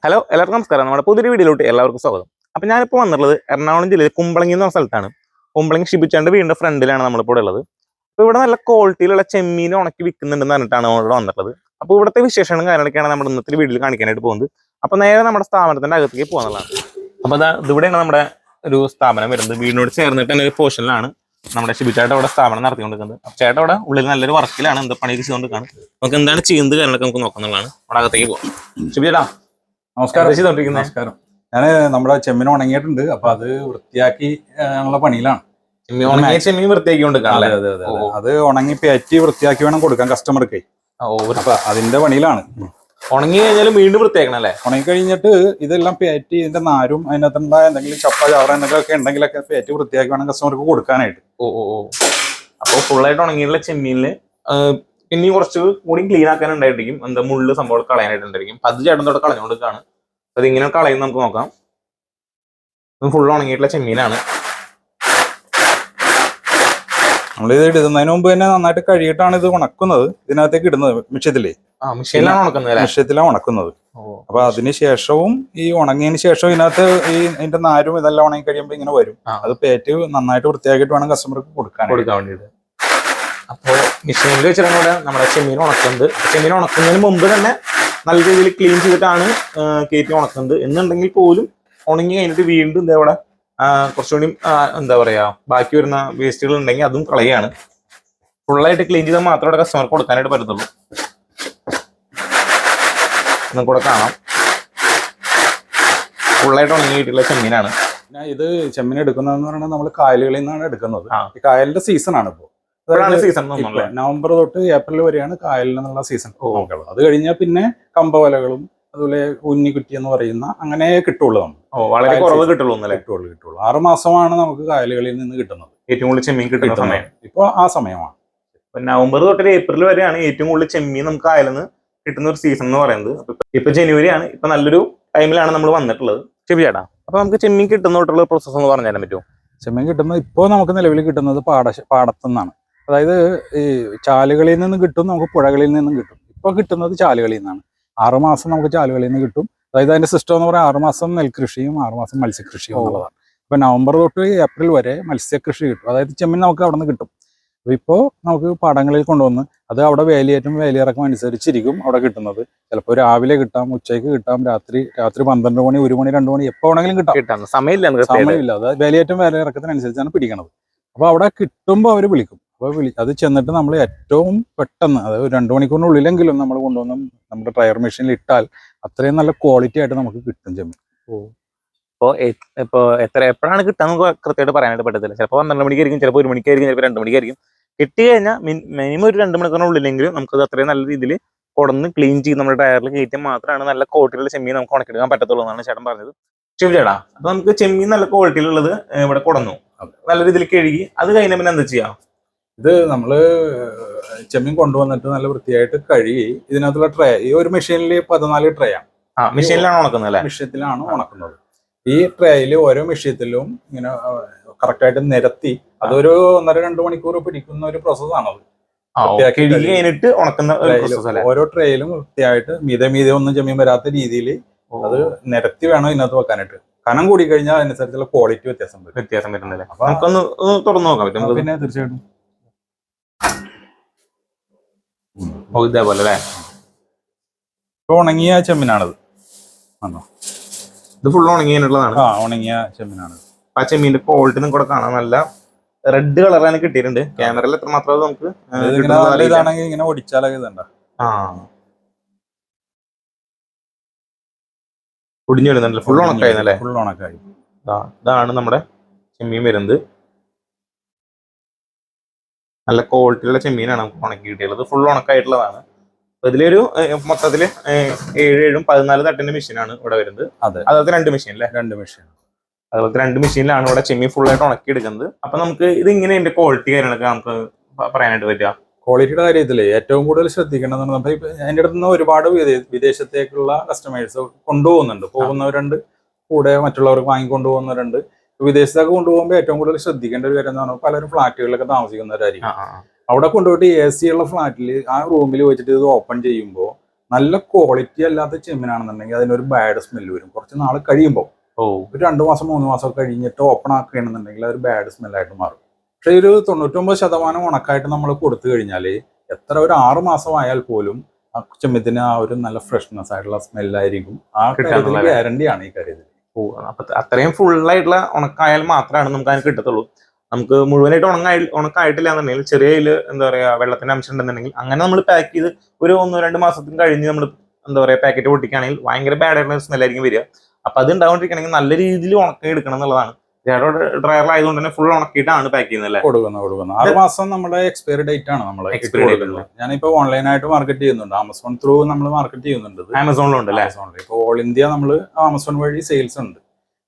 Hello എല്ലാവർക്കും നമസ്കാരം. നമ്മുടെ പുതിയൊരു വീഡിയോയിലോട്ട് എല്ലാവർക്കും സ്വാഗതം. അപ്പോൾ ഞാനിപ്പോൾ വന്നിട്ടുള്ളത് എറണാകുളം ജില്ലയിൽ കുമ്പളങ്ങി എന്ന സ്ഥലത്താണ്. കുമ്പളങ്ങി ഷിബിച്ചാൻ്റെ വീടിൻ്റെ ഫ്രണ്ടിലാണ് നമ്മളിപ്പോൾ ഉള്ളത്. അപ്പോൾ ഇവിടെ നല്ല ക്വാളിറ്റിയിലുള്ള ചെമ്മീൻ ഉണക്കി വിൽക്കുന്നുണ്ടെന്ന് പറഞ്ഞിട്ടാണ് നമ്മളിവിടെ വന്നിട്ടുള്ളത്. അപ്പോൾ ഇവിടുത്തെ വിശേഷങ്ങളും കാര്യങ്ങളൊക്കെയാണ് നമ്മുടെ ഇന്നത്തെ വീഡിയോയിൽ കാണിക്കാനായിട്ട് പോകുന്നത്. അപ്പോൾ നേരെ നമ്മുടെ സ്ഥാപനത്തിൻ്റെ അകത്തേക്ക് പോകുന്നതാണ്. അപ്പോൾ ഇവിടെയാണ് നമ്മുടെ ഒരു സ്ഥാപനം വരുന്നത്. വീടിനോട് ചേർന്നിട്ട് തന്നെ ഒരു പോർഷനിലാണ് നമ്മുടെ ഷിബിച്ചായിട്ട് അവിടെ സ്ഥാപനം നടത്തിക്കൊണ്ടിരിക്കുന്നത്. അപ്പോൾ ചേട്ടൻ അവിടെ ഉള്ളിൽ നല്ലൊരു വർക്കിലാണ്, എന്താ പണിയൊക്കെ ചെയ്തുകൊണ്ടിരിക്കുകയാണ്. നമുക്ക് എന്താണ് ചെയ്യുന്നത് കാര്യങ്ങളൊക്കെ നമുക്ക് നോക്കാന്നുള്ളതാണ്. അവിടെ അകത്തേക്ക് പോകാം. ഷിബിച്ചേട്ടാ നമസ്കാരം. നമസ്കാരം. ഞാൻ നമ്മുടെ ചെമ്മീൻ ഉണങ്ങിയിട്ടുണ്ട്. അപ്പൊ അത് വൃത്തിയാക്കി ഞങ്ങളുടെ പണിയിലാണ്. ചെമ്മീൻ വൃത്തിയാക്കി അത് ഉണങ്ങി പേറ്റി വൃത്തിയാക്കി വേണം കൊടുക്കാൻ കസ്റ്റമർക്ക്. അപ്പൊ അതിന്റെ പണിയിലാണ്. ഉണങ്ങി കഴിഞ്ഞാലും വീണ്ടും വൃത്തിയാക്കണം അല്ലേ? ഉണങ്ങി കഴിഞ്ഞിട്ട് ഇതെല്ലാം പേറ്റി ഇതിന്റെ നാരും അതിനകത്തുള്ള എന്തെങ്കിലും ചപ്പ ചവറ എന്തെങ്കിലുമൊക്കെ ഉണ്ടെങ്കിലൊക്കെ പേറ്റി വൃത്തിയാക്കി വേണം കസ്റ്റമർക്ക് കൊടുക്കാനായിട്ട്. അപ്പൊ ഫുള്ളായിട്ട് ഉണങ്ങിയുള്ള ചെമ്മീനില് പിന്നെ കുറച്ച് കൂടി ക്ലീൻ ആക്കാനുണ്ടായിരിക്കും. എന്താ മുള്ളു സംഭവം കളയാനായിട്ടുണ്ടായിരിക്കും. അത് ചേട്ടനോട് കളഞ്ഞുകൊടുക്കാണ്. അത് ഇങ്ങനെ കളയുന്ന നമുക്ക് നോക്കാം. ഫുൾ ഉണങ്ങിയിട്ടുള്ള ചെമ്മീനാണ്. നമ്മളിത് ഇടുന്നതിന് മുമ്പ് തന്നെ നന്നായിട്ട് കഴുകിയിട്ടാണ് ഇത് ഉണക്കുന്നത്. ഇതിനകത്തേക്ക് ഇടുന്നത് മിഷ്യത്തിലാണ് ഉണക്കുന്നത്. അപ്പൊ അതിന് ശേഷവും ഈ ഉണങ്ങിയതിന് ശേഷം ഇതിനകത്ത് ഇതിന്റെ നാരും ഇതെല്ലാം ഉണങ്ങി കഴിയുമ്പോ ഇങ്ങനെ വരും. അത് പേറ്റ് നന്നായിട്ട് വൃത്തിയാക്കിയിട്ട് വേണം കസ്റ്റമർക്ക് കൊടുക്കാൻ വേണ്ടിയിട്ട്. അപ്പോ മെഷീനിൽ വെച്ചിട്ടാണ് നമ്മുടെ ചെമ്മീൻ ഉണക്കുന്നത്. ചെമ്മീൻ ഉണക്കുന്നതിന് മുമ്പ് തന്നെ നല്ല രീതിയിൽ ക്ലീൻ ചെയ്തിട്ടാണ് കയറ്റി ഉണക്കുന്നത്. എന്നുണ്ടെങ്കിൽ പോലും ഉണങ്ങി കഴിഞ്ഞിട്ട് വീണ്ടും ഇതേവിടെ കുറച്ചുകൂടി എന്താ പറയാ ബാക്കി വരുന്ന വേസ്റ്റുകൾ ഉണ്ടെങ്കിൽ അതും കളയാണ്. ഫുള്ളായിട്ട് ക്ലീൻ ചെയ്താൽ മാത്രമേ ഇവിടെ കസ്റ്റമർക്ക് കൊടുക്കാനായിട്ട് പറ്റത്തുള്ളൂ. കൂടെ കാണാം. ഫുള്ളായിട്ട് ഉണങ്ങിയിട്ടുള്ള ചെമ്മീനാണ്. ഇത് ചെമ്മീൻ എടുക്കുന്നതെന്ന് പറയുന്നത് നമ്മൾ കായലുകളിൽ നിന്നാണ് എടുക്കുന്നത്. ഈ കായലിന്റെ സീസൺ ആണ് ഇപ്പോൾ. നവംബർ തൊട്ട് ഏപ്രിൽ വരെയാണ് കായലിൽ നിന്നുള്ള സീസൺ. അത് കഴിഞ്ഞാൽ പിന്നെ കമ്പവലകളും അതുപോലെ ഉന്നിക്കുറ്റി എന്ന് പറയുന്ന അങ്ങനെ കിട്ടുള്ളൂ. നമ്മൾ വളരെ കുറവ് കിട്ടുള്ളൂ. 6 മാസമാണ് നമുക്ക് കായലുകളിൽ നിന്ന് കിട്ടുന്നത്. ഏറ്റവും കൂടുതൽ ചെമ്മീൻ കിട്ടുന്ന സമയം ഇപ്പൊ ആ സമയമാണ്. നവംബർ തൊട്ട് ഏപ്രിൽ വരെയാണ് ഏറ്റവും കൂടുതൽ ചെമ്മീൻ നമുക്ക് കായലിൽ നിന്ന് കിട്ടുന്ന ഒരു സീസൺ എന്ന് പറയുന്നത്. ഇപ്പൊ ജനുവരി ആണ്. ഇപ്പൊ നല്ലൊരു ടൈമിലാണ് നമ്മൾ വന്നിട്ടുള്ളത്. ശരി ചേട്ടാ, അപ്പൊ നമുക്ക് ചെമ്മീൻ കിട്ടുന്നോട്ടുള്ള പ്രോസസ്സ് ഒന്ന് പറഞ്ഞു തരാൻ പറ്റുമോ? ചെമ്മീൻ കിട്ടുന്നത് ഇപ്പോൾ നമുക്ക് നിലവിൽ കിട്ടുന്നത് പാടത്തുനിന്നാണ്. അതായത് ഈ ചാലുകളിൽ നിന്നും കിട്ടും, നമുക്ക് പുഴകളിൽ നിന്നും കിട്ടും. ഇപ്പോൾ കിട്ടുന്നത് ചാലുകളിൽ നിന്നാണ്. 6 മാസം നമുക്ക് ചാലുകളിൽ നിന്ന് കിട്ടും. അതായത് അതിന്റെ സിസ്റ്റം എന്ന് പറയാൻ 6 മാസം നെൽകൃഷിയും 6 മാസം മത്സ്യകൃഷിയും എന്നുള്ളതാണ്. ഇപ്പൊ നവംബർ തൊട്ട് ഏപ്രിൽ വരെ മത്സ്യകൃഷി കിട്ടും. അതായത് ചെമ്മീൻ നമുക്ക് അവിടെ നിന്ന് കിട്ടും. ഇപ്പോൾ നമുക്ക് പാടങ്ങളിൽ കൊണ്ടുവന്ന് അത് അവിടെ വേലിയേറ്റം വേലിയിറക്കം അനുസരിച്ചിരിക്കും അവിടെ കിട്ടുന്നത്. ചിലപ്പോൾ രാവിലെ കിട്ടാം, ഉച്ചയ്ക്ക് കിട്ടാം, രാത്രി 12 മണി 1 മണി 2 മണി എപ്പോ വേണമെങ്കിലും കിട്ടാം. സമയമില്ല. അത് വേലിയേറ്റം വേലിയിറക്കത്തിനനുസരിച്ചാണ് പിടിക്കണത്. അപ്പോൾ അവിടെ കിട്ടുമ്പോൾ അവർ വിളിക്കും. അപ്പോൾ അത് ചെന്നിട്ട് നമ്മൾ ഏറ്റവും പെട്ടെന്ന്, അതായത് 2 മണിക്കൂറിനുള്ളിലെങ്കിലും നമ്മൾ കൊണ്ടുവന്ന് നമ്മുടെ ഡ്രയർ മെഷീനിൽ ഇട്ടാൽ അത്രയും നല്ല ക്വാളിറ്റി ആയിട്ട് നമുക്ക് കിട്ടും ചെമ്മീൻ. എപ്പോഴാണ് കിട്ടാൻ കൃത്യമായിട്ട് പറയാനായിട്ട് പറ്റത്തില്ല. ചിലപ്പോൾ 12 മണിക്കായിരിക്കും, ചിലപ്പോൾ 1 മണിക്കായിരിക്കും, ചിലപ്പോൾ 2 മണിക്കായിരിക്കും. കിട്ടി കഴിഞ്ഞാൽ മിനിമം ഒരു 2 മണിക്കൂറിനുള്ളിലെങ്കിലും നമുക്കത് അത്രയും നല്ല രീതിയിൽ കൊടുന്ന് ക്ലീൻ ചെയ്ത് നമ്മുടെ ടയറിൽ കയറ്റി മാത്രമാണ് നല്ല ക്വാളിറ്റിയിലുള്ള ചെമ്മീൻ നമുക്ക് ഉണക്കിയെടുക്കാൻ പറ്റത്തുള്ളൂ എന്നാണ് ചേട്ടൻ പറഞ്ഞത്. ശരി ചേട്ടാ, അപ്പൊ നമുക്ക് ചെമ്മീൻ നല്ല ക്വാളിറ്റിയിലുള്ളത് ഇവിടെ കൊടുന്നു നല്ല രീതിയിൽ കഴുകി അത് കഴിഞ്ഞ പിന്നെ എന്താ ചെയ്യാം? ഇത് നമ്മള് ചെമ്മീൻ കൊണ്ടുവന്നിട്ട് നല്ല വൃത്തിയായിട്ട് കഴുകി ഇതിനകത്തുള്ള ട്രേ, ഈ ഒരു മെഷീനിൽ 14 ട്രേ ആണ്. മെഷീനിലാണ് ഉണക്കുന്നത് അല്ലേ? മെഷീനിലാണ് ഉണക്കുന്നത്. ഈ ട്രേയിൽ ഓരോ മെഷീനിലും ഇങ്ങനെ കറക്റ്റായിട്ട് നിരത്തി അതൊരു 1.5-2 മണിക്കൂർ പിടിക്കുന്ന ഒരു പ്രോസസ്സാണത്. ഓരോ ട്രേയിലും വൃത്തിയായിട്ട് മീതെ ഒന്നും ചെമ്മീൻ വരാത്ത രീതിയിൽ അത് നിരത്തി വേണം ഇതിനകത്ത് വെക്കാനായിട്ട്. കനം കൂടി കഴിഞ്ഞാൽ അതിനനുസരിച്ചുള്ള ക്വാളിറ്റി വ്യത്യാസം വരുന്നുണ്ടല്ലേ? അപ്പൊ നമുക്കൊന്ന് തുറന്നു നോക്കാൻ പറ്റും. പിന്നെ തീർച്ചയായിട്ടും ഇതേപോലെ അല്ലേ? ഇപ്പൊ ഉണങ്ങിയ ചെമ്മീനാണത്. ഇത് ഫുൾ ഉണങ്ങിയിട്ടുള്ളതാണ്. ഉണങ്ങിയ ചെമ്മീനാണ്. ആ ചെമ്മീന്റെ ക്വാളിറ്റി നിങ്ങൾക്ക് കൂടെ കാണാൻ നല്ല റെഡ് കളറാണ് കിട്ടിയിട്ടുണ്ട്. ക്യാമറയിൽ എത്ര മാത്രം നമുക്ക് ഇതാണെങ്കിൽ ഇങ്ങനെ ഒടിച്ചാലൊക്കെ ഇതുണ്ട ഒടിഞ്ഞു വരുന്നുണ്ടല്ലോ. ഫുൾ ഉണക്കായിരുന്നല്ലേ? ഫുൾ ഉണക്കായി. ഇതാണ് നമ്മുടെ ചെമ്മീൻ വരുന്നത്. നല്ല ക്വാളിറ്റിയുള്ള ചെമ്മീനാണ് നമുക്ക് ഉണക്കി കിട്ടിയുള്ളത്. ഫുൾ ഉണക്കായിട്ടുള്ളതാണ്. ഇതിലൊരു മൊത്തത്തില് 7 14 തട്ടിന്റെ മെഷീനാണ് ഇവിടെ വരുന്നത്. അതുപോലത്തെ 2 മെഷീൻ അല്ലേ? 2 മെഷീൻ. അതുപോലത്തെ 2 മെഷീനിലാണ് ഇവിടെ ചെമ്മീൻ ഫുൾ ആയിട്ട് ഉണക്കി എടുക്കുന്നത്. അപ്പൊ നമുക്ക് ഇത് ഇങ്ങനെ ഇതിന്റെ ക്വാളിറ്റി കാര്യങ്ങളൊക്കെ നമുക്ക് പറയാനായിട്ട് പറ്റുക. ക്വാളിറ്റിയുടെ കാര്യത്തില് ഏറ്റവും കൂടുതൽ ശ്രദ്ധിക്കേണ്ടത് നമ്മുടെ അതിൻ്റെ അടുത്ത് നിന്ന് ഒരുപാട് വിദേശത്തേക്കുള്ള കസ്റ്റമേഴ്സ് കൊണ്ടുപോകുന്നുണ്ട്. പോകുന്നവരുണ്ട്, കൂടെ മറ്റുള്ളവർക്ക് വാങ്ങിക്കൊണ്ടുപോകുന്നവരുണ്ട്. വിദേശത്തൊക്കെ കൊണ്ടുപോകുമ്പോൾ ഏറ്റവും കൂടുതൽ ശ്രദ്ധിക്കേണ്ട ഒരു കാര്യം എന്ന് പറഞ്ഞാൽ പലരും ഫ്ലാറ്റുകളിലൊക്കെ താമസിക്കുന്നവരായിരിക്കും. അവിടെ കൊണ്ടുപോയിട്ട് AC ഉള്ള ഫ്ലാറ്റിൽ ആ റൂമിൽ വെച്ചിട്ട് ഇത് ഓപ്പൺ ചെയ്യുമ്പോൾ നല്ല ക്വാളിറ്റി അല്ലാത്ത ചെമ്മീനാണെന്നുണ്ടെങ്കിൽ അതിനൊരു ബാഡ് സ്മെല്ല് വരും കുറച്ച് നാൾ കഴിയുമ്പോൾ. ഒരു 2 മാസം 3 മാസം കഴിഞ്ഞിട്ട് ഓപ്പൺ ആക്കുകയാണെന്നുണ്ടെങ്കിൽ അതൊരു ബാഡ് സ്മെല്ലായിട്ട് മാറും. പക്ഷെ ഒരു 99% ഉണക്കായിട്ട് നമ്മൾ കൊടുത്തു കഴിഞ്ഞാൽ എത്ര ഒരു 6 മാസമായാൽ പോലും ആ ചെമ്മീത്തിന് ആ ഒരു നല്ല ഫ്രഷ്നെസ് ആയിട്ടുള്ള സ്മെല്ലായിരിക്കും. ആ കാര്യത്തിൽ ഗ്യാരണ്ടിയാണ് ഈ കാര്യത്തിൽ. അപ്പൊ അത്രയും ഫുള്ളായിട്ടുള്ള ഉണക്കായാൽ മാത്രമാണ് നമുക്ക് അതിന് കിട്ടത്തുള്ളൂ. നമുക്ക് മുഴുവനായിട്ട് ഉണക്കായിട്ടില്ല എന്നുണ്ടെങ്കിൽ ചെറിയ എന്താ പറയാ വെള്ളത്തിന്റെ അംശം ഉണ്ടെന്നുണ്ടെങ്കിൽ അങ്ങനെ നമ്മൾ പാക്ക് ചെയ്ത് ഒരു 1-2 മാസത്തിന് കഴിഞ്ഞ് നമ്മൾ എന്താ പറയാ പാക്കറ്റ് പൊട്ടിക്കുകയാണെങ്കിൽ ഭയങ്കര ബാഡ് ആയിട്ടുള്ള സ്മെല്ലായിരിക്കും വരിക. അപ്പൊ അത് ഉണ്ടാവാണ്ടിരിക്കണമെങ്കിൽ നല്ല രീതിയിൽ ഉണക്കി എടുക്കണം എന്നുള്ളതാണ്. ഡ്രയറിലായതുകൊണ്ട് തന്നെ ഫുൾ ഉണക്കിയിട്ടാണ് പാക്ക് ചെയ്യുന്നത്. കൊടുക്കുന്നത് 6 മാസം നമ്മുടെ എക്സ്പയറി ഡേറ്റ് ആണ് നമ്മൾ എക്സ്പയറി ചെയ്യുന്നത്. ഞാനിപ്പോ ഓൺലൈനായിട്ട് മാർക്കറ്റ് ചെയ്യുന്നുണ്ട്. ആമസോൺ ത്രൂ നമ്മൾ മാർക്കറ്റ് ചെയ്യുന്നുണ്ട്. ആമസോണിലുണ്ട് അല്ലേ? ഇപ്പോൾ ഓൾ ഇന്ത്യ നമ്മൾ ആമസോൺ വഴി സെയിൽസ് ഉണ്ട്.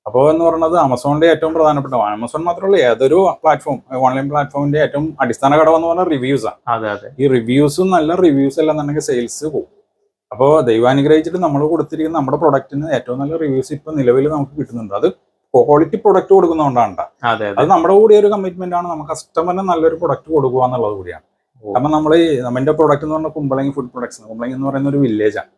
അപ്പോൾ എന്ന് പറയുന്നത് ആമസോണിന്റെ ഏറ്റവും പ്രധാനപ്പെട്ട, ആമസോൺ മാത്രമല്ല ഏതൊരു പ്ലാറ്റ്ഫോം ഓൺലൈൻ പ്ലാറ്റ്ഫോമിന്റെ ഏറ്റവും അടിസ്ഥാന ഘടകം എന്ന് പറഞ്ഞാൽ റിവ്യൂസ് ആണ്. ഈ റിവ്യൂസും നല്ല റിവ്യൂസ് അല്ലെന്നുണ്ടെങ്കിൽ സെയിൽസ് പോകും. അപ്പോൾ ദൈവാനുഗ്രഹിച്ചിട്ട് നമ്മൾ കൊടുത്തിരിക്കുന്ന നമ്മുടെ പ്രൊഡക്റ്റിന് ഏറ്റവും നല്ല റിവ്യൂസ് ഇപ്പൊ നിലവിൽ നമുക്ക് കിട്ടുന്നുണ്ട്. അത് ക്വാളിറ്റി പ്രൊഡക്റ്റ് കൊടുക്കുന്നതുകൊണ്ടാണ്. അത് നമ്മുടെ കൂടി ഒരു കമ്മിറ്റ്മെന്റ് ആണ്. നമുക്ക് കസ്റ്റമറിന് നല്ലൊരു പ്രൊഡക്റ്റ് കൊടുക്കുക എന്നുള്ളത് കൂടിയാണ്. കാരണം നമ്മുടെ പ്രൊഡക്റ്റ് എന്ന് പറഞ്ഞാൽ കുമ്പളങ്ങി ഫുഡ് പ്രൊഡക്ട്സ്. കുമ്പളങ്ങി എന്ന് പറയുന്ന ഒരു വില്ലേജാണ്.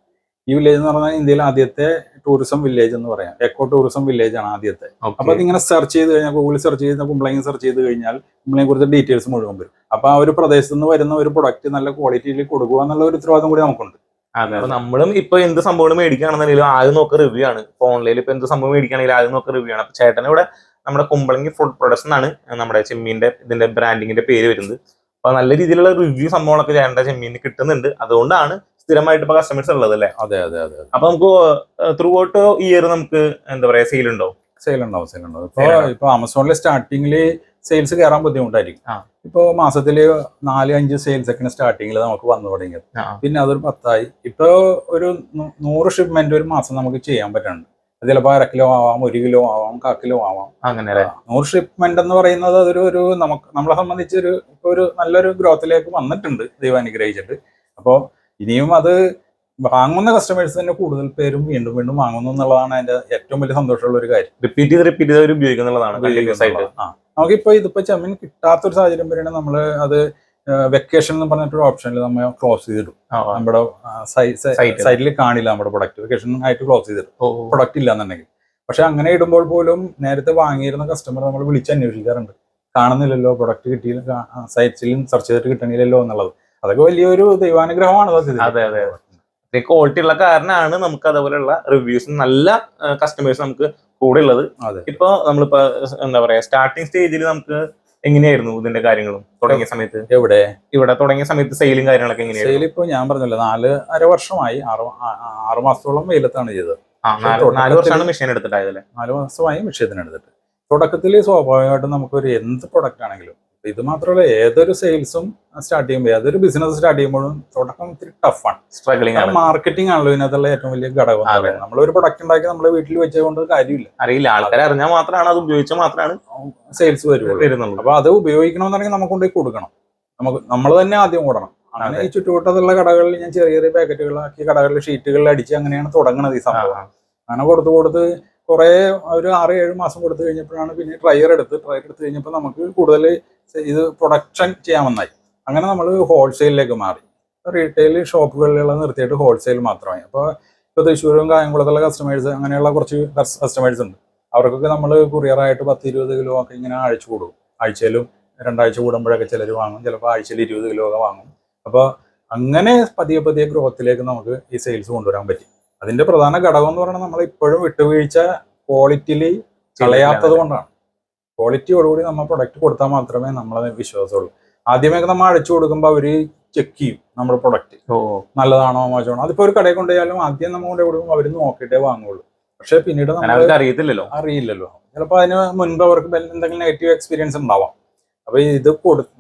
ഈ വില്ലേജ് എന്ന് പറഞ്ഞാൽ ഇന്ത്യയിലെ ആദ്യത്തെ ടൂറിസം വില്ലേജ് എന്ന് പറയാം. എക്കോ ടൂറിസം വില്ലേജ് ആണ് ആദ്യത്തെ. അപ്പൊ അതിങ്ങനെ സെർച്ച് ചെയ്ത് കഴിഞ്ഞാൽ ഗൂഗിളിൽ സെർച്ച് ചെയ്ത് കുമ്പളങ്ങി സെർച്ച് ചെയ്ത് കഴിഞ്ഞാൽ കുമ്പളങ്ങിയെ കുറിച്ച് ഡീറ്റെയിൽസ് മുഴുവൻ വരും. അപ്പൊ ആ ഒരു പ്രദേശത്ത് നിന്ന് വരുന്ന ഒരു പ്രൊഡക്റ്റ് നല്ല ക്വാളിറ്റിയിൽ കൊടുക്കുക എന്നുള്ള ഒരു ഉത്തരവാദിത്തം കൂടി നമുക്കുണ്ട്. അതെ, അപ്പൊ നമ്മളും ഇപ്പൊ എന്ത് സംഭവം മേടിക്കുകയാണെന്നുണ്ടെങ്കിലും ആദ്യം നോക്കുക റിവ്യൂ ആണ്. ഇപ്പൊ ഓൺലൈനിൽ ഇപ്പൊ എന്ത് സംഭവം മേടിക്കുകയാണെങ്കിലും ആദ്യം നോക്കുക റിവ്യൂ ആണ്. അപ്പൊ ചേട്ടൻ ഇവിടെ നമ്മുടെ കുമ്പളങ്ങി ഫുഡ് പ്രൊഡക്ട്സ് എന്നാണ് നമ്മുടെ ചെമ്മീന്റെ ഇതിന്റെ ബ്രാൻഡിങ്ങിന്റെ പേര് വരുന്നത്. അപ്പൊ നല്ല രീതിയിലുള്ള റിവ്യൂ സംഭവങ്ങളൊക്കെ ചേട്ടന്റെ ചെമ്മീന് കിട്ടുന്നുണ്ട്. അതുകൊണ്ടാണ് സ്ഥിരമായിട്ട് ഇപ്പൊ കസ്റ്റമേഴ്സ് ഉള്ളത് അല്ലേ? അതെ അതെ അതെ. അപ്പൊ നമുക്ക് ത്രൂ ഔട്ട് ഇയർ നമുക്ക് എന്താ പറയാ സെയിൽ ഉണ്ടോ? സെയിൽ ഉണ്ടാവും. ഇപ്പൊ ആമസോണിലെ സ്റ്റാർട്ടിങ്ങില് സെയിൽസ് കയറാൻ ബുദ്ധിമുട്ടായിരിക്കും. ഇപ്പൊ മാസത്തില് 4-5 സെയിൽസ് ഒക്കെ സ്റ്റാർട്ടിങ്ങിൽ നമുക്ക് വന്നു തുടങ്ങിയത്. പിന്നെ അതൊരു 10 ഇപ്പൊ ഒരു 100 ഷിപ്മെന്റ് ഒരു മാസം നമുക്ക് ചെയ്യാൻ പറ്റുന്നുണ്ട്. അത് ചിലപ്പോൾ 1/2 കിലോ ആവാം, 1 കിലോ ആവാം, 1/4 കിലോ ആവാം. അങ്ങനെ 100 ഷിപ്മെന്റ് എന്ന് പറയുന്നത് അതൊരു നമ്മളെ സംബന്ധിച്ച് ഒരു നല്ലൊരു ഗ്രോത്തിലേക്ക് വന്നിട്ടുണ്ട് ദൈവാനുഗ്രഹിച്ചിട്ട്. അപ്പോൾ ഇനിയും അത് വാങ്ങുന്ന കസ്റ്റമേഴ്സ് തന്നെ കൂടുതൽ പേരും വീണ്ടും വീണ്ടും വാങ്ങുന്നു എന്നുള്ളതാണ് അതിന്റെ ഏറ്റവും വലിയ സന്തോഷമുള്ള ഒരു കാര്യം. റിപ്പീറ്റ് ചെയ്ത് ഉപയോഗിക്കുന്നുള്ളതാണ്. നമുക്കിപ്പോ ഇതിപ്പോ ചെമ്മീൻ കിട്ടാത്തൊരു സാഹചര്യം വരെയാണ് നമ്മള് അത് വെക്കേഷൻ എന്ന് പറഞ്ഞിട്ടൊരു ഓപ്ഷനിൽ നമ്മൾ ക്ലോസ് ചെയ്തിടും. നമ്മുടെ സൈറ്റിൽ കാണില്ല നമ്മുടെ പ്രൊഡക്റ്റ്. വെക്കേഷൻ ആയിട്ട് ക്ലോസ് ചെയ്തിടും പ്രൊഡക്റ്റ് ഇല്ല എന്നുണ്ടെങ്കിൽ. പക്ഷെ അങ്ങനെ ഇടുമ്പോൾ പോലും നേരത്തെ വാങ്ങിയിരുന്ന കസ്റ്റമർ നമ്മൾ വിളിച്ച് അന്വേഷിക്കാറുണ്ട്. കാണുന്നില്ലല്ലോ, പ്രൊഡക്റ്റ് കിട്ടിയില്ല, സൈറ്റിൽ സെർച്ച് ചെയ്തിട്ട് കിട്ടണില്ലല്ലോ എന്നുള്ളത്. അതൊക്കെ വലിയൊരു ദൈവാനുഗ്രഹമാണ്. അതെ അതെ, ക്വാളിറ്റി ഉള്ള കാരണമാണ് നമുക്ക് അതേപോലെയുള്ള റിവ്യൂസ് നല്ല കസ്റ്റമേഴ്സ് നമുക്ക് കൂടെ ഉള്ളത്. ഇപ്പൊ നമ്മളിപ്പോ എന്താ പറയാ സ്റ്റാർട്ടിങ് സ്റ്റേജിൽ നമുക്ക് എങ്ങനെയായിരുന്നു ഇതിന്റെ കാര്യങ്ങളും തുടങ്ങിയ സമയത്ത്? ഇവിടെ തുടങ്ങിയ സമയത്ത് സെയിലും കാര്യങ്ങളൊക്കെ എങ്ങനെയായിരുന്നു? സെയിൽ ഇപ്പൊ ഞാൻ പറഞ്ഞല്ലോ 4.5 വർഷമായി. 6 മാസത്തോളം വെയിലത്താണ് ചെയ്തത്. 4 വർഷമാണ് മെഷീൻ എടുത്തിട്ടായതല്ലേ? 4 മാസമായി മെഷീൻ എടുത്തിട്ട്. തുടക്കത്തിൽ സ്വാഭാവികമായിട്ടും നമുക്കൊരു എന്ത് പ്രൊഡക്റ്റ് ആണെങ്കിലും, ഇത് മാത്രമല്ല ഏതൊരു സെയിൽസും സ്റ്റാർട്ട് ചെയ്യുമ്പോൾ ഏതൊരു ബിസിനസ് സ്റ്റാർട്ട് ചെയ്യുമ്പോഴും തുടക്കം ഇത്തിരി ടഫാണ്. സ്ട്രഗ്ലിംഗ് ആണ്. മാർക്കറ്റിംഗ് ആണല്ലോ ഇതിനകത്തുള്ള ഏറ്റവും വലിയ ഘടകം. നമ്മളൊരു പ്രൊഡക്റ്റ് ഉണ്ടാക്കി നമ്മളെ വീട്ടിൽ വെച്ചുകൊണ്ട് കാര്യമില്ല. അറിയില്ല, ആൾക്കാരെ അറിഞ്ഞാൽ മാത്രമാണ്, അത് ഉപയോഗിച്ചാൽ മാത്രമാണ് സെയിൽസ് വരുന്നുള്ളൂ. അപ്പൊ അത് ഉപയോഗിക്കണമെന്നുണ്ടെങ്കിൽ നമുക്ക് കൊണ്ടുപോയി കൊടുക്കണം. നമ്മൾ തന്നെ ആദ്യം ഓടണം. അങ്ങനെ ഈ ചുറ്റുവട്ടത്തുള്ള കടകളിൽ ഞാൻ ചെറിയ ചെറിയ പാക്കറ്റുകളാക്കി കടകളിൽ ഷീറ്റുകളിൽ അടിച്ച് അങ്ങനെയാണ് തുടങ്ങുന്നത് ഈ സംഭവം. അങ്ങനെ കൊടുത്ത് കുറെ ഒരു 6-7 മാസം കൊടുത്തു കഴിഞ്ഞപ്പോഴാണ് പിന്നെ ട്രയർ എടുത്ത് കഴിഞ്ഞപ്പോൾ നമുക്ക് കൂടുതൽ ഇത് പ്രൊഡക്ഷൻ ചെയ്യാമെന്നായി. അങ്ങനെ നമ്മൾ ഹോൾസെയിലിലേക്ക് മാറി. റീറ്റെയിൽ ഷോപ്പുകളിലുള്ള നിർത്തിയിട്ട് ഹോൾസെയിൽ മാത്രമായി. അപ്പോൾ ഇപ്പോൾ തൃശ്ശൂരും കായംകുളത്തുള്ള കസ്റ്റമേഴ്സ്, അങ്ങനെയുള്ള കുറച്ച് കസ്റ്റമേഴ്സ് ഉണ്ട്. അവർക്കൊക്കെ നമ്മൾ കുറിയറായിട്ട് 10-20 കിലോ ഒക്കെ ഇങ്ങനെ അയച്ചു കൊടുക്കും. ആഴ്ചയിലും 2 ആഴ്ച കൂടുമ്പോഴൊക്കെ ചിലർ വാങ്ങും. ചിലപ്പോൾ ആഴ്ചയിൽ 20 കിലോ ഒക്കെ വാങ്ങും. അപ്പോൾ അങ്ങനെ പതിയെ ഗ്രോത്തിലേക്ക് നമുക്ക് ഈ സെയിൽസ് കൊണ്ടുവരാൻ പറ്റി. അതിന്റെ പ്രധാന ഘടകം എന്ന് പറയുന്നത് നമ്മൾ ഇപ്പോഴും വിട്ടുവീഴ്ച ക്വാളിറ്റിയിൽ കളയാത്തത് കൊണ്ടാണ്. ക്വാളിറ്റിയോടുകൂടി നമ്മൾ പ്രൊഡക്റ്റ് കൊടുത്താൽ മാത്രമേ നമ്മളെ വിശ്വാസമുള്ളൂ. ആദ്യമൊക്കെ നമ്മൾ അടിച്ചു കൊടുക്കുമ്പോൾ അവര് ചെക്ക് ചെയ്യും നമ്മുടെ പ്രൊഡക്റ്റ് നല്ലതാണോ മോശമാണോ. അതിപ്പോ ഒരു കടയിൽ കൊണ്ടുപോയാലും ആദ്യം നമ്മൾ കൊണ്ടു കൊടുക്കുമ്പോൾ അവർ നോക്കിയിട്ടേ വാങ്ങുള്ളൂ. പക്ഷെ പിന്നീട് നമുക്ക് അറിയില്ലല്ലോ. ചിലപ്പോൾ അതിന് മുൻപ് അവർക്ക് എന്തെങ്കിലും നെഗറ്റീവ് എക്സ്പീരിയൻസ് ഉണ്ടാവാം. അപ്പൊ ഇത്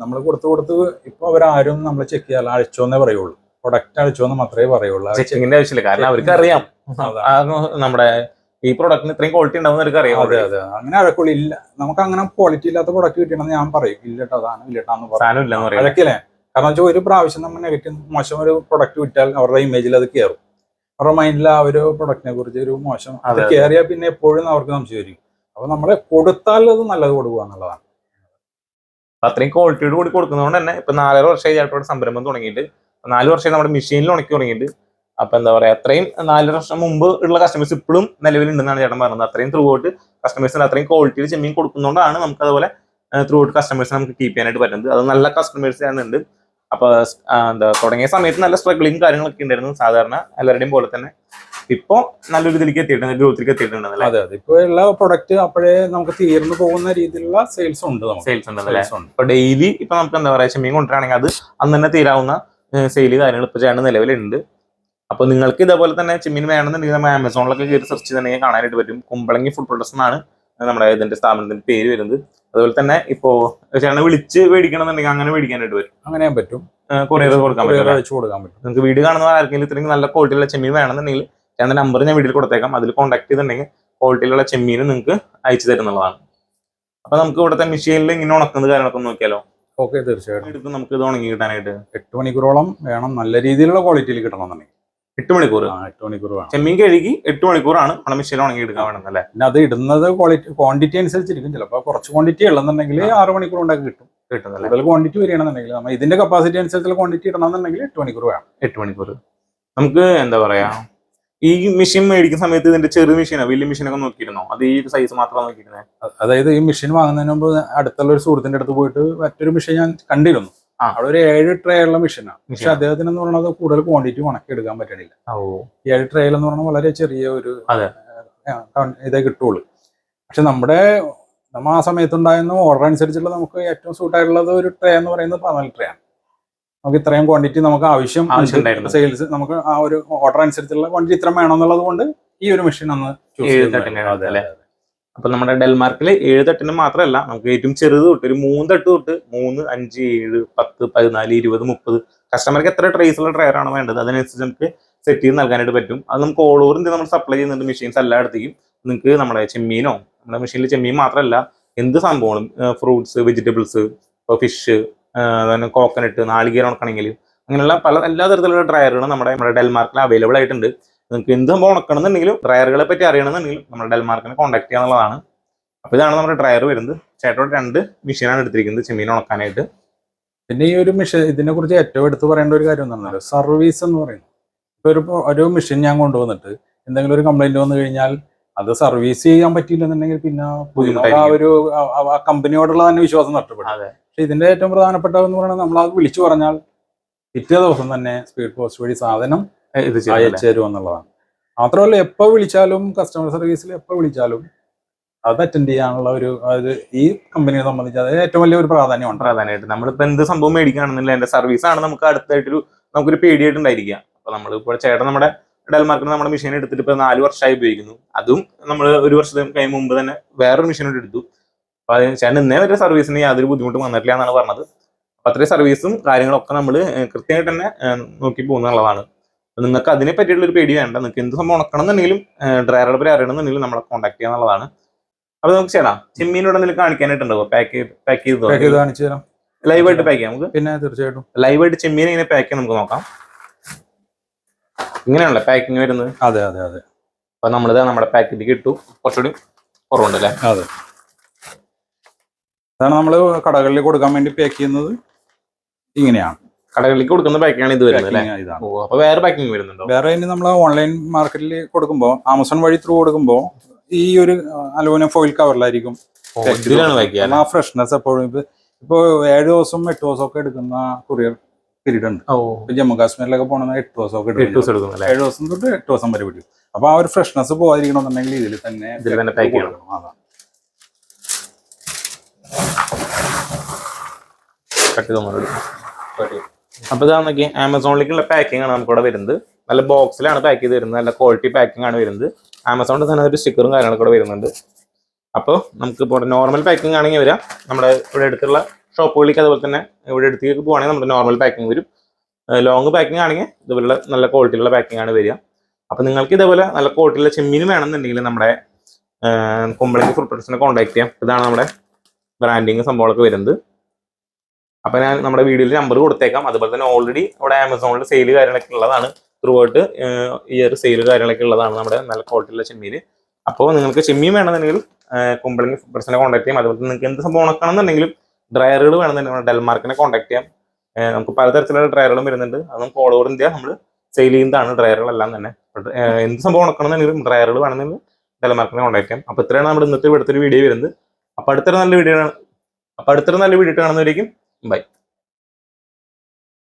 നമ്മൾ കൊടുത്ത് ഇപ്പൊ അവരാരും നമ്മൾ ചെക്ക് ചെയ്യാൻ അഴിച്ചോന്നേ പറയുള്ളൂ. പ്രൊഡക്റ്റ് അഴിച്ചോന്ന് മാത്രമേ പറയുള്ളൂ. ചെക്കിങ്ങിന്റെ ആവശ്യമില്ല. കാരണം അവർക്ക് അറിയാം നമ്മുടെ ഈ പ്രൊഡക്റ്റിന് ഇത്രയും ക്വാളിറ്റി ഉണ്ടാവും അറിയാം. അതെ, അങ്ങനെ അഴക്കുള്ളൂ. ഇല്ല, നമുക്ക് അങ്ങനെ ക്വാളിറ്റി ഇല്ലാത്ത പ്രൊഡക്റ്റ് കിട്ടണമെന്ന് ഞാൻ പറയും. ഇല്ലട്ടോ, അതാണ് ഇല്ലട്ടാന്ന് പറയും. അഴക്കില്ലേ? കാരണം വെച്ചാൽ ഒരു പ്രാവശ്യം നമ്മൾ നെഗറ്റീവ് മോശം ഒരു പ്രൊഡക്റ്റ് വിറ്റാൽ അവരുടെ ഇമേജിൽ അത് കയറും. അവരുടെ മൈൻഡിൽ ആ ഒരു പ്രൊഡക്റ്റിനെ കുറിച്ച് ഒരു മോശം അത് കയറിയാൽ പിന്നെ എപ്പോഴും അവർക്ക് സംശയം വരും. അപ്പൊ നമ്മളെ കൊടുത്താൽ അത് നല്ലത് കൊടുക്കുക എന്നുള്ളതാണ്. അത്രയും ക്വാളിറ്റിയോട് കൂടി കൊടുക്കുന്നതുകൊണ്ട് തന്നെ ഇപ്പൊ 4.5 വർഷമായി ചേട്ടോട് സംരംഭം തുടങ്ങിയിട്ട് 4 വർഷമായി നമ്മുടെ മെഷീനിൽ ഉണക്കി തുടങ്ങിയിട്ട്. അപ്പൊ എന്താ പറയാ, അത്രയും 4 വർഷം മുമ്പ് ഉള്ള കസ്റ്റമേഴ്സ് ഇപ്പോഴും നിലവിലുണ്ടെന്നാണ് ചേട്ടൻ പറഞ്ഞത്. അത്രയും ത്രൂ ഔട്ട് കസ്റ്റമേഴ്സിന് അത്രയും ക്വാളിറ്റിയിൽ ചെമ്മീൻ കൊടുക്കുന്നതുകൊണ്ടാണ് നമുക്ക് അതുപോലെ ത്രൂ ഔട്ട് കസ്റ്റമേഴ്സിനെ നമുക്ക് കീപ്പ് ചെയ്യാനായിട്ട് പറ്റുന്നത്. അത് നല്ല കസ്റ്റമേഴ്സ് ഉണ്ട്. അപ്പൊ എന്താ തുടങ്ങിയ സമയത്ത് നല്ല സ്ട്രഗിളിങ് കാര്യങ്ങളൊക്കെ ഉണ്ടായിരുന്നു, സാധാരണ എല്ലാവരുടെയും പോലെ തന്നെ. ഇപ്പൊ നല്ലൊരു ഇതിലേക്ക് എത്തിയിട്ടുണ്ട്, ഗ്രോത്തിലേക്ക് എത്തിയിട്ടുണ്ട്. അതെ അതെ, ഇപ്പൊ എല്ലാ പ്രൊഡക്റ്റ് അപ്പോഴേ നമുക്ക് തീർന്നു പോകുന്ന രീതിയിലുള്ള സെയിൽസ് ഉണ്ട്. സെയിൽസ് ഉണ്ടല്ലേ? ഇപ്പൊ ഡെയിലി ഇപ്പൊ നമുക്ക് എന്താ പറയാ, ചെമ്മീൻ കൊണ്ടുവരാണെങ്കിൽ അത് അന്ന് തന്നെ തീരാവുന്ന സെയിൽ കാര്യങ്ങൾ ഇപ്പൊ ചേട്ടൻ നിലവിലുണ്ട്. അപ്പൊ നിങ്ങൾക്ക് ഇതേപോലെ തന്നെ ചെമ്മീൻ വേണമെന്നുണ്ടെങ്കിൽ നമ്മൾ ആമസോണിലൊക്കെ കയറി സെർച്ച് ചെയ്തിട്ടുണ്ടെങ്കിൽ കാണാനായിട്ട് പറ്റും. കുമ്പളങ്ങി ഫുഡ് പ്രൊഡക്ട്സ് എന്നാണ് നമ്മുടെ ഇതിന്റെ സ്ഥാപനത്തിന്റെ പേര് വരുന്നത്. അതുപോലെ തന്നെ ഇപ്പോ ചേട്ടനെ വിളിച്ച് മേടിക്കണമെന്നുണ്ടെങ്കിൽ അങ്ങനെ മേടിക്കാനായിട്ട് വരും. അങ്ങനെ പറ്റും, കൊറിയർ കൊടുക്കാൻ പറ്റും. നിങ്ങൾക്ക് വീഡിയോ കാണുന്ന ആർക്കെങ്കിലും ഇത്രയും നല്ല ക്വാളിറ്റിയുള്ള ചെമ്മീൻ വേണമെന്നുണ്ടെങ്കിൽ ചേട്ടന്റെ നമ്പർ ഞാൻ വീഡിയോയിൽ കൊടുത്തേക്കാം. അതിൽ കോൺടാക്ട് ചെയ്തിട്ടുണ്ടെങ്കിൽ ക്വാളിറ്റിയിലുള്ള ചെമ്മീൻ നിങ്ങൾക്ക് അയച്ചു തരുന്നതാണ്. അപ്പൊ നമുക്ക് ഇവിടുത്തെ മെഷീനിൽ ഇങ്ങനെ ഉണക്കുന്ന കാര്യങ്ങളൊക്കെ നോക്കിയാലോ? ഓക്കെ, തീർച്ചയായിട്ടും. എടുത്ത് നമുക്ക് ഇത് ഉണങ്ങി കിട്ടാനായിട്ട് 8 മണിക്കൂറോളം വേണം, നല്ല രീതിയിലുള്ള ക്വാളിറ്റിയിൽ കിട്ടണമെന്നുണ്ടെങ്കിൽ. 8 മണിക്കൂർ? 8 മണിക്കൂർ വേണം. ചെമ്മീൻ കഴുകി 8 മണിക്കൂറാണ് നമ്മുടെ മെഷീനിൽ ഉണങ്ങി എടുക്കാൻ വേണം അല്ലേ? പിന്നെ അത് ഇടുന്നത് ക്വാണ്ടിറ്റി അനുസരിച്ചിരിക്കും. ചിലപ്പോൾ കുറച്ച് ക്വാണ്ടിറ്റി ഉള്ളതെന്നുണ്ടെങ്കിൽ 6 മണിക്കൂർ കൊണ്ടൊക്കെ കിട്ടും. കൂടുതൽ ക്വാണ്ടിറ്റി വരികയാണെന്നുണ്ടെങ്കിൽ നമ്മൾ ഇതിന്റെ കപ്പാസിറ്റി അനുസരിച്ചുള്ള ക്വാണ്ടിറ്റി ഇടണമെന്നുണ്ടെങ്കിൽ 8 മണിക്കൂർ വേണം. 8 മണിക്കൂർ. നമുക്ക് എന്താ പറയാ, ഈ മെഷീൻ മേടിക്കുന്ന സമയത്ത് ഇതിന്റെ ചെറിയ മെഷീനോ വലിയ മെഷീനൊക്കെ നോക്കിയിരുന്നോ? അത് ഈ സൈസ് മാത്രമാണ് നോക്കിയിരുന്നത്? അതായത് ഈ മെഷീൻ വാങ്ങുന്നതിന് മുമ്പ് അടുത്തുള്ള ഒരു സുഹൃത്തിന്റെ അടുത്ത് പോയിട്ട് മറ്റൊരു മെഷീൻ ഞാൻ കണ്ടിരുന്നു. അവിടെ ഒരു 7 ട്രേ ഉള്ള മെഷീനാണ്. പക്ഷെ അദ്ദേഹത്തിന് എന്ന് പറയുന്നത് കൂടുതൽ ക്വാണ്ടിറ്റി ഉണക്കി എടുക്കാൻ പറ്റണില്ല. 7 ട്രേയിൽ എന്ന് പറഞ്ഞാൽ വളരെ ചെറിയ ഒരു ഇതേ കിട്ടുള്ളൂ. പക്ഷെ നമ്മൾ ആ സമയത്തുണ്ടായിരുന്ന ഓർഡർ അനുസരിച്ചുള്ള നമുക്ക് ഏറ്റവും സൂട്ടായിട്ടുള്ളത് ഒരു ട്രേ എന്ന് പറയുന്നത് 14 ട്രേ ആണ്. നമുക്ക് ഇത്രയും ക്വാണ്ടിറ്റി നമുക്ക് ആവശ്യം സെയിൽസ് നമുക്ക് ആ ഒരു ഓർഡർ അനുസരിച്ചുള്ള ക്വാണ്ടിറ്റി ഇത്ര വേണമെന്നുള്ളത് കൊണ്ട് ഈ ഒരു മെഷീൻ ഒന്ന് ചൂസ് ചെയ്തല്ലേ. അപ്പൊ നമ്മുടെ ഡെൽമാർക്കിൽ 7 തട്ടിന് മാത്രമല്ല, നമുക്ക് ഏറ്റവും ചെറുത് തൊട്ട് ഒരു 3 തട്ട് തൊട്ട് 3, 5, 7, 10, 14, 20, 30 കസ്റ്റമർക്ക് എത്ര ട്രേസുള്ള ട്രയർ ആണ് വേണ്ടത് അതിനനുസരിച്ച് നമുക്ക് സെറ്റ് ചെയ്ത് നൽകാനായിട്ട് പറ്റും. അത് നമുക്ക് ഓൾ ഓവർ ഇന്ത്യ നമ്മൾ സപ്ലൈ ചെയ്യുന്നുണ്ട് മെഷീൻസ് എല്ലായിടത്തേക്കും. നിങ്ങൾക്ക് നമ്മുടെ ചെമ്മീനോ, നമ്മുടെ മെഷീനിൽ ചെമ്മീൻ മാത്രമല്ല എന്ത് സംഭവങ്ങളും, ഫ്രൂട്ട്സ്, വെജിറ്റബിൾസ്, ഫിഷ്, കോക്കനട്ട്, നാളികേരം ഉണക്കണമെങ്കിൽ അങ്ങനെയുള്ള എല്ലാ തരത്തിലുള്ള ഡ്രയറുകളും നമ്മുടെ ഡെൽമാർക്കിൽ അവൈലബിൾ ആയിട്ടുണ്ട്. നിങ്ങൾക്ക് എന്ത് സംഭവം ഉണക്കണമെന്നുണ്ടെങ്കിലും ഡ്രയറുകളെ പറ്റി അറിയണമെന്നുണ്ടെങ്കിലും നമ്മുടെ ഡെൽമാർക്കിനെ കോൺടാക്ട് ചെയ്യാന്നുള്ളതാണ്. അപ്പോൾ ഇതാണ് നമ്മുടെ ഡ്രയർ വരുന്നത്. ചേട്ടനോട് 2 മെഷീനാണ് എടുത്തിരിക്കുന്നത് ചെമ്മീൻ ഉണക്കാനായിട്ട്. പിന്നെ ഈ ഒരു മെഷീൻ ഇതിനെ കുറിച്ച് ഏറ്റവും എടുത്ത് പറയേണ്ട ഒരു കാര്യം എന്താണെന്നല്ലോ, സർവീസ് എന്ന് പറയുന്നത്. ഇപ്പോൾ ഒരു മെഷീൻ ഞാൻ കൊണ്ടുവന്നിട്ട് എന്തെങ്കിലും ഒരു കംപ്ലൈന്റ് വന്നു കഴിഞ്ഞാൽ അത് സർവീസ് ചെയ്യാൻ പറ്റിയില്ലെന്നുണ്ടെങ്കിൽ പിന്നെ ആ ഒരു കമ്പനിയോടുള്ള തന്നെ വിശ്വാസം നഷ്ടപ്പെടും. പക്ഷെ ഇതിന്റെ ഏറ്റവും പ്രധാനപ്പെട്ടതെന്ന് പറയുന്നത് നമ്മൾ അത് വിളിച്ചു പറഞ്ഞാൽ പിറ്റേ ദിവസം തന്നെ സ്പീഡ് പോസ്റ്റ് വഴി സാധനം അയച്ചു തരും എന്നുള്ളതാണ്. മാത്രമല്ല എപ്പോൾ വിളിച്ചാലും കസ്റ്റമർ സർവീസിൽ എപ്പോൾ വിളിച്ചാലും അത് അറ്റൻഡ് ചെയ്യാനുള്ള ഒരു ഈ കമ്പനിയെ സംബന്ധിച്ച് അത് ഏറ്റവും വലിയ ഒരു പ്രാധാന്യമായിട്ട് നമ്മളിപ്പോൾ എന്ത് സംഭവം മേടിക്കുകയാണെന്നില്ല എന്റെ സർവീസ് ആണ് നമുക്കൊരു നമുക്കൊരു പേടിയായിട്ടുണ്ടായിരിക്കുക. അപ്പൊ നമ്മളിപ്പോൾ ചേട്ടൻ നമ്മുടെ ഡെൽമാർക്കിന് നമ്മുടെ മെഷീൻ എടുത്തിട്ട് ഇപ്പൊ 4 വർഷമായി ഉപയോഗിക്കുന്നു. അതും നമ്മൾ 1 വർഷത്തിന് മുമ്പ് തന്നെ വേറൊരു മെഷീനോട് എടുത്തു. അപ്പൊ അതിന് ചേട്ടൻ ഇന്നേ വരെ സർവീസിന് യാതൊരു ബുദ്ധിമുട്ടും വന്നിട്ടില്ല എന്നാണ് പറഞ്ഞത്. അപ്പൊ അത്രയും സർവീസും കാര്യങ്ങളൊക്കെ നമ്മൾ കൃത്യമായിട്ട് തന്നെ നോക്കി പോകുന്നുള്ളതാണ്. നിങ്ങൾക്ക് അതിനെ പറ്റിയിട്ടുള്ള ഒരു പേടി വേണ്ട. നിങ്ങൾക്ക് എന്ത് സംഭവം ഉണക്കണം എന്നുണ്ടെങ്കിലും ഡ്രൈവറുടെ പേര് അറിയണമെന്നുണ്ടെങ്കിലും നമ്മളെ കോൺടാക്ട് ചെയ്യാന്നുള്ളതാണ്. അപ്പൊ നമുക്ക് ചേട്ടാ ചെമ്മീനോട് എന്തെങ്കിലും കാണിക്കാനായിട്ടുണ്ടാവോ? പാക്ക് ചെയ്ത് കാണിച്ചു തരാം. ലൈവായിട്ട് പാക്ക് ചെയ്യാം നമുക്ക്. പിന്നെ തീർച്ചയായിട്ടും ലൈവായിട്ട് ചെമ്മീൻ ഇങ്ങനെ പാക്ക് ചെയ്യാൻ നമുക്ക് നോക്കാം. ഇങ്ങനെയാണല്ലോ പാക്കിങ് വരുന്നത്? അതെ അതെ അതെ. അപ്പൊ നമ്മളിത് നമ്മുടെ പാക്കറ്റിലേക്ക് ഇട്ടു. കുറച്ചുകൂടി കുറവുണ്ടല്ലേ? അതെ. അതാണ് നമ്മൾ കടകളിൽ കൊടുക്കാൻ വേണ്ടി പാക്ക് ചെയ്യുന്നത്. ഇങ്ങനെയാണ് കടകളിലേക്ക് കൊടുക്കുന്ന പാക്കിംഗ് ഇത് വരുന്നത്. അപ്പൊ വേറെ പാക്കിംഗ് വരുന്നുണ്ടോ? വേറെ ഇനി നമ്മൾ ഓൺലൈൻ മാർക്കറ്റിൽ കൊടുക്കുമ്പോൾ ആമസോൺ വഴി ത്രൂ കൊടുക്കുമ്പോൾ ഈ ഒരു അലൂമിനിയം ഫോയിൽ കവറിലായിരിക്കും ആ ഫ്രഷ്നെസ് എപ്പോഴും. ഇപ്പൊ 7 ദിവസം 8 ദിവസം ഒക്കെ എടുക്കുന്ന കൊറിയർ പീരീഡ് ഉണ്ട്. ജമ്മു കാശ്മീരിലൊക്കെ പോകണമെന്ന് 8 ദിവസം ഒക്കെ 7 ദിവസം തൊട്ട് 8 ദിവസം വരെ പിടിക്കും. അപ്പൊ ആ ഒരു ഫ്രഷ്നെസ് പോകാതിരിക്കണമെന്നുണ്ടെങ്കിൽ ഇതിൽ തന്നെ പാക്ക് ചെയ്യണം. അതാണ്. അപ്പൊ ഇതാണെങ്കിൽ ആമസോണിലേക്കുള്ള പാക്കിംഗ് ആണ് നമുക്കിവിടെ വരുന്നത്. നല്ല ബോക്സിലാണ് പാക്ക് ചെയ്ത് വരുന്നത്. നല്ല ക്വാളിറ്റി പാക്കിംഗ് ആണ് വരുന്നത്. ആമസോണിന്റെ തന്നെ ഒരു സ്റ്റിക്കറും കാര്യങ്ങളൊക്കെ ഇവിടെ വരുന്നുണ്ട്. അപ്പോൾ നമുക്ക് ഇപ്പോൾ നോർമൽ പാക്കിംഗ് ആണെങ്കിൽ വരാം. നമ്മുടെ ഇവിടെ അടുത്തുള്ള ഷോപ്പുകളിലേക്ക് അതുപോലെ തന്നെ ഇവിടെ അടുത്തേക്ക് പോകുകയാണെങ്കിൽ നമ്മുടെ നോർമൽ പാക്കിംഗ് വരും. ലോങ് പാക്കിംഗ് ആണെങ്കിൽ ഇതുപോലുള്ള നല്ല ക്വാളിറ്റിയുള്ള പാക്കിംഗ് ആണ് വരിക. അപ്പോൾ നിങ്ങൾക്ക് ഇതേപോലെ നല്ല ക്വാളിറ്റിയുള്ള ചെമ്മീൻ വേണമെന്നുണ്ടെങ്കിൽ നമ്മുടെ കുമ്പളങ്ങി ഫുഡ് പ്രൊഡക്ട്സിനെ കോൺടാക്ട് ചെയ്യാം. ഇതാണ് നമ്മുടെ ബ്രാൻഡിങ് സംഭവങ്ങളൊക്കെ വരുന്നത്. അപ്പൊ ഞാൻ നമ്മുടെ വീഡിയോയിൽ നമ്പർ കൊടുത്തേക്കാം. അതുപോലെ തന്നെ ഓൾറെഡി അവിടെ ആമസോണിൽ സെയിൽ കാര്യങ്ങളൊക്കെ ഉള്ളതാണ്. ത്രൂ ഔട്ട് ഇയർ സെയിൽ കാര്യങ്ങളൊക്കെ ഉള്ളതാണ് നമ്മുടെ നല്ല ക്വാളിറ്റിയുള്ള ചെമ്മീൻ. അപ്പോൾ നിങ്ങൾക്ക് ചെമ്മീൻ വേണമെന്നുണ്ടെങ്കിൽ കുമ്പളങ്ങി പ്രസിനെ കോൺടാക്ട് ചെയ്യാം. അതുപോലെ നിങ്ങൾക്ക് എന്ത് സംഭവം ഉണക്കണമെന്നുണ്ടെങ്കിലും ഡ്രയറുകൾ വേണമെന്നുണ്ടെങ്കിൽ ഡെൽമാർക്കിനെ കോൺടാക്ട് ചെയ്യാം. നമുക്ക് പലതരത്തിലുള്ള ഡ്രയറുകളും വരുന്നുണ്ട്. അത് നമുക്ക് ഓൾ ഓവർ ഇന്ത്യ നമ്മൾ സെയിൽ ചെയ്യുന്നതാണ് ഡ്രയറുകളെല്ലാം തന്നെ. എന്ത് സംഭവം ഉണക്കണമെന്നുണ്ടെങ്കിലും ഡ്രയറുകൾ വേണമെങ്കിൽ ഡെലമാർക്കിനെ കോൺടാക്ട് ചെയ്യാം. അപ്പോൾ ഇത്രയാണ് നമ്മുടെ ഇന്നത്തെ ഇവിടുത്തെ ഒരു വീഡിയോ വരുന്നത്. അപ്പോൾ അടുത്തൊരു നല്ല വീഡിയോ കാണുന്നവരേക്കും ബൈ.